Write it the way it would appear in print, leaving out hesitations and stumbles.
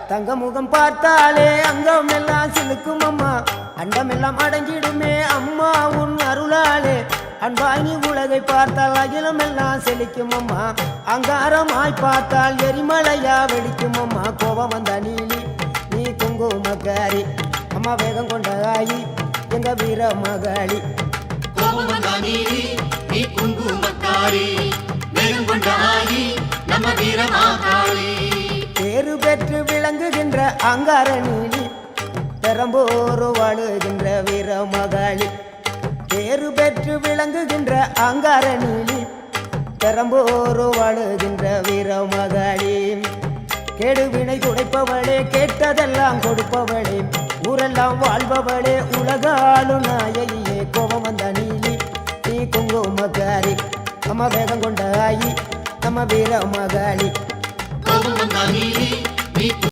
தங்க முகம் பார்த்தாலே அங்கம் எல்லாம் சிலுக்கும் அம்மா அண்டம் எல்லாம் அடங்கிடுமே அம்மா உன் அருளாலே அன்பாய் நீ உலகை பார்த்தால் அகிலம் எல்லாம் செழிக்கும் அம்மா அங்காரமாய் பார்த்தால் எரிமலையா வெடிக்கும் அம்மா கோபம் வந்த நீலி நீ குங்குமக்காரி அம்மா வேகம் கொண்ட ஆயி எங்க வீர மகாளி கோபம் வந்த நீலி நீ குங்குமக்காரி வேகம் கொண்ட ஆயி நம்ம வீர மகாளி பேரு பெற்று விளங்குகின்ற அங்கார நீலி பெரம்போர் வாழுகின்ற வீர மகாளி பேரு பெற்று விளங்குகின்ற அங்கார நீலி பெரம்போர் வாழுகின்ற வீர மகாளி கேடுவினை துடைப்பவளே கேட்டதெல்லாம் கொடுப்பவளே ஊரெல்லாம் வாழ்பவளே உலகாலும் நாயகியே கோபம் வந்த நீலி நீ குங்குமக்காரி அம்மா வேகம் கொண்ட ஆயி நம்ம வீர மகாளி கோபம் வந்த நீலி நீ